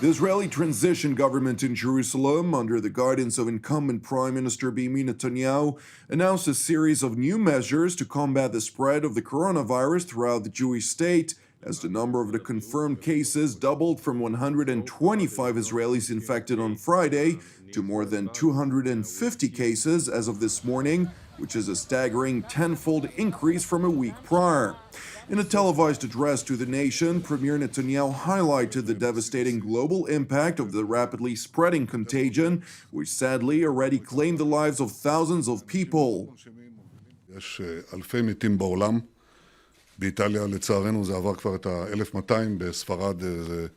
The Israeli transition government in Jerusalem, under the guidance of incumbent Prime Minister Benjamin Netanyahu, announced a series of new measures to combat the spread of the coronavirus throughout the Jewish state, as the number of the confirmed cases doubled from 125 Israelis infected on Friday to more than 250 cases as of this morning, which is a staggering tenfold increase from a week prior. In a televised address to the nation, Premier Netanyahu highlighted the devastating global impact of the rapidly spreading contagion, which sadly already claimed the lives of thousands of people. יש אלפי מתים בעולם. באיטליה לצערנו זה עבר כבר את ה-1200, בספרד זה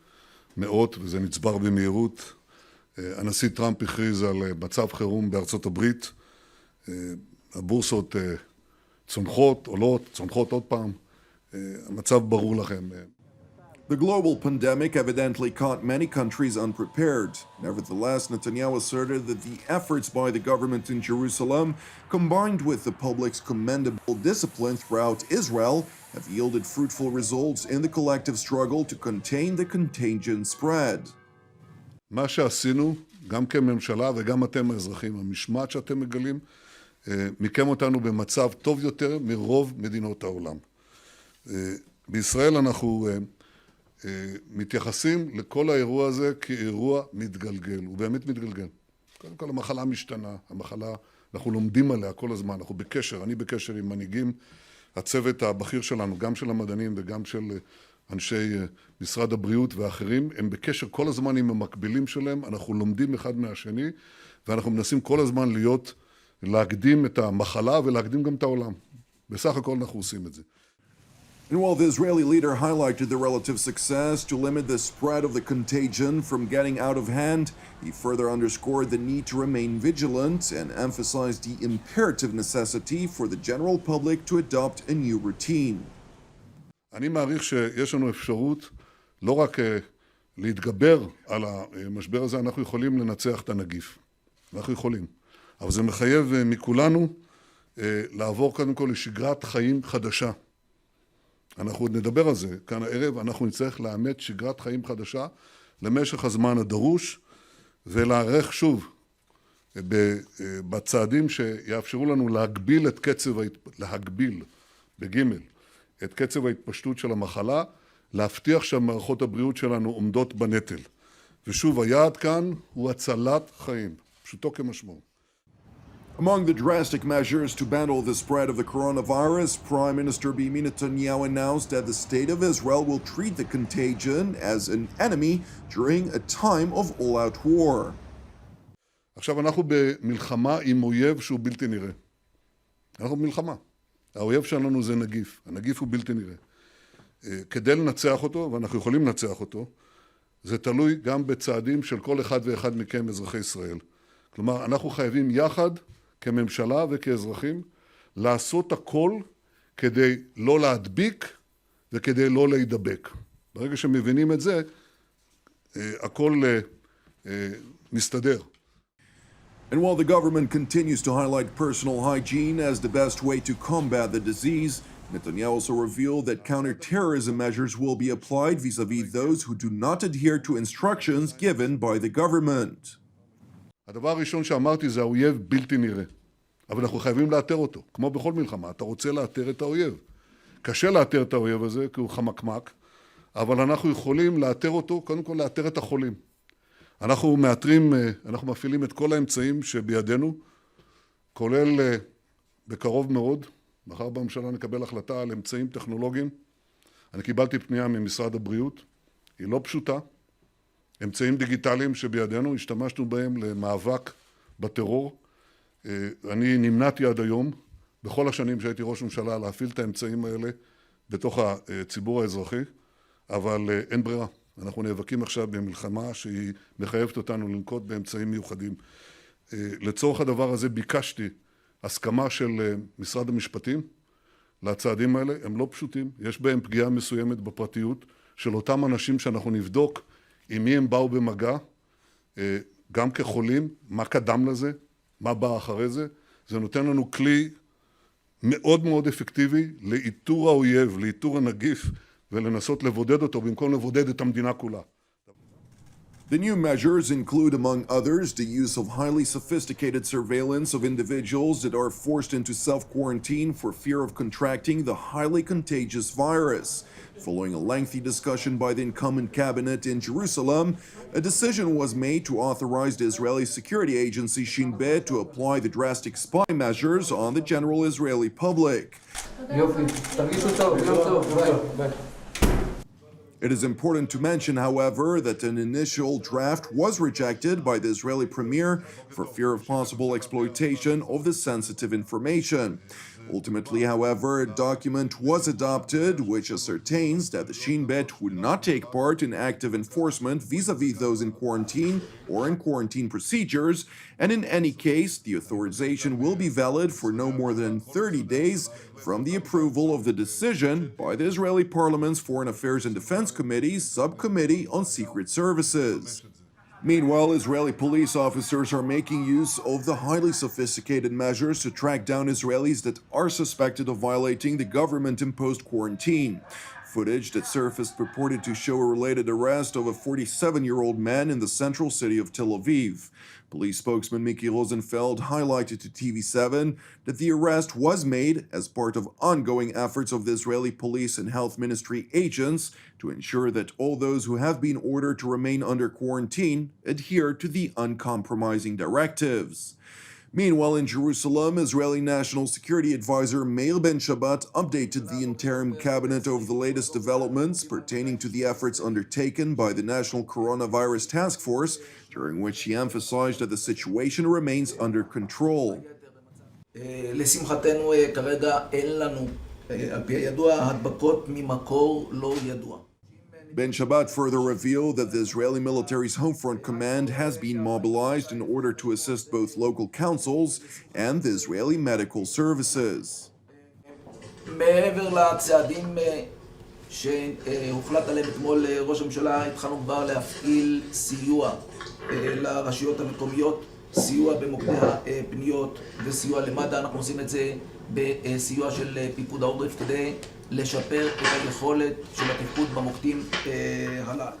מאות וזה נצבר במהירות. הנשיא טראמפ הכריז על מצב חירום בארצות הברית. הבורסות צונחות, עולות, צונחות עוד פעם. המצב ברור לכם. The global pandemic evidently caught many countries unprepared. Nevertheless, Netanyahu asserted that the efforts by the government in Jerusalem, combined with the public's commendable discipline throughout Israel, have yielded fruitful results in the collective struggle to contain the contagion spread. מה שעשינו, גם כממשלה וגם אתם האזרחים, המשמעת שאתם מגלים, מיקם אותנו במצב טוב יותר מרוב מדינות העולם. בישראל אנחנו מתייחסים לכל האירוע הזה כאירוע מתגלגל, הוא באמת מתגלגל. קודם כל המחלה משתנה, המחלה, אנחנו לומדים עליה כל הזמן, אנחנו בקשר, אני בקשר עם מנהיגים, הצוות הבכיר שלנו, גם של המדענים וגם של אנשי משרד הבריאות ואחרים, הם בקשר כל הזמן עם המקבילים שלהם, אנחנו לומדים אחד מהשני, ואנחנו מנסים כל הזמן להקדים את המחלה ולהקדים גם את העולם. בסך הכל אנחנו עושים את זה. And while the Israeli leader highlighted the relative success to limit the spread of the contagion from getting out of hand, he further underscored the need to remain vigilant and emphasized the imperative necessity for the general public to adopt a new routine. אני מעריך שיש לנו אפשרות לא רק להתגבר על המשבר הזה, אנחנו יכולים לנצח את הנגיף. אנחנו יכולים. אבל זה מחייב מכולנו לעבור קודם כל לשגרת חיים חדשה. אנחנו עוד נדבר על זה כאן הערב, אנחנו נצטרך לאמץ שגרת חיים חדשה למשך הזמן הדרוש, ולערך שוב בצעדים שיאפשרו לנו להגביל את קצב ההתפשטות של המחלה, להבטיח שהמערכות הבריאות שלנו עומדות בנטל. ושוב, היעד כאן הוא הצלת חיים, פשוטו כמשמעו. Among the drastic measures to battle the spread of the coronavirus, Prime Minister Benjamin Netanyahu announced that the state of Israel will treat the contagion as an enemy during a time of all-out war. עכשיו אנחנו במלחמה עם אויב שהוא בלתי נראה. אנחנו במלחמה. האויב שלנו זה נגיף. הנגיף הוא בלתי נראה. כדי לנצח אותו, ואנחנו יכולים לנצח אותו, זה תלוי גם בצעדים של כל אחד ואחד מכם אזרחי ישראל. כלומר, אנחנו חייבים יחד כממשלה וכאזרחים לעשות הכל כדי לא להדביק וכדי לא להידבק. ברגע שמבינים את זה, הכל מסתדר. And while the government continues to highlight personal hygiene as the best way to combat the disease, Netanyahu also revealed that counter-terrorism measures will be applied vis-à-vis those who do not adhere to instructions given by the government. הדבר הראשון שאמרתי זה האויב בלתי נראה. אבל אנחנו חייבים לאתר אותו. כמו בכל מלחמה, אתה רוצה לאתר את האויב. קשה לאתר את האויב הזה, כי הוא חמקמק, אבל אנחנו יכולים לאתר אותו, קודם כל לאתר את החולים. אנחנו מפעילים את כל האמצעים שבידינו, כולל בקרוב מאוד, מחר בממשלה נקבל החלטה על אמצעים טכנולוגיים. אני קיבלתי פנייה ממשרד הבריאות, היא לא פשוטה. אמצעים דיגיטליים שבידינו, השתמשנו בהם למאבק בטרור. אני נמנעתי עד היום, בכל השנים שהייתי ראש ממשלה, להפעיל את האמצעים האלה בתוך הציבור האזרחי, אבל אין ברירה. אנחנו נאבקים עכשיו במלחמה שהיא מחייבת אותנו לנקוט באמצעים מיוחדים. לצורך הדבר הזה ביקשתי הסכמה של משרד המשפטים לצעדים האלה. הם לא פשוטים, יש בהם פגיעה מסוימת בפרטיות של אותם אנשים שאנחנו נבדוק עם מי הם באו במגע, גם כחולים, מה קדם לזה, מה בא אחרי זה. זה נותן לנו כלי מאוד מאוד אפקטיבי לאיתור האויב, לאיתור הנגיף, ולנסות לבודד אותו במקום לבודד את המדינה כולה. The new measures include, among others, the use of highly sophisticated surveillance of individuals that are forced into self-quarantine for fear of contracting the highly contagious virus. Following a lengthy discussion by the incumbent cabinet in Jerusalem, a decision was made to authorize the Israeli security agency Shin Bet to apply the drastic spy measures on the general Israeli public. It is important to mention, however, that an initial draft was rejected by the Israeli premier for fear of possible exploitation of the sensitive information. Ultimately, however, a document was adopted which ascertains that the Shin Bet would not take part in active enforcement vis-a-vis those in quarantine or in quarantine procedures, and in any case, the authorization will be valid for no more than 30 days from the approval of the decision by the Israeli Parliament's Foreign Affairs and Defense Committee's Subcommittee on Secret Services. Meanwhile, Israeli police officers are making use of the highly sophisticated measures to track down Israelis that are suspected of violating the government-imposed quarantine. Footage that surfaced purported to show a related arrest of a 47-year-old man in the central city of Tel Aviv. Police spokesman Miki Rosenfeld highlighted to TV7 that the arrest was made as part of ongoing efforts of the Israeli Police and Health Ministry agents to ensure that all those who have been ordered to remain under quarantine adhere to the uncompromising directives. Meanwhile, in Jerusalem, Israeli National Security Advisor Meir Ben-Shabbat updated the interim cabinet over the latest developments pertaining to the efforts undertaken by the National Coronavirus Task Force, during which he emphasized that the situation remains under control. לשמחתנו כרגע אין לנו, על פי הידוע, הדבקות ממקור לא ידוע. Ben-Shabbat further revealed that the Israeli military's Homefront Command has been mobilized in order to assist both local councils and the Israeli medical services. מעבר לצעדים שהוחלט עליהם אתמול ראש הממשלה, התחלנו כבר להפעיל סיוע לרשויות המקומיות, סיוע במוקדי הפניות וסיוע למד"א. אנחנו עושים את זה בסיוע של פיקוד העורף כדי לשפר את היכולת של התפקוד במוקדים הללו.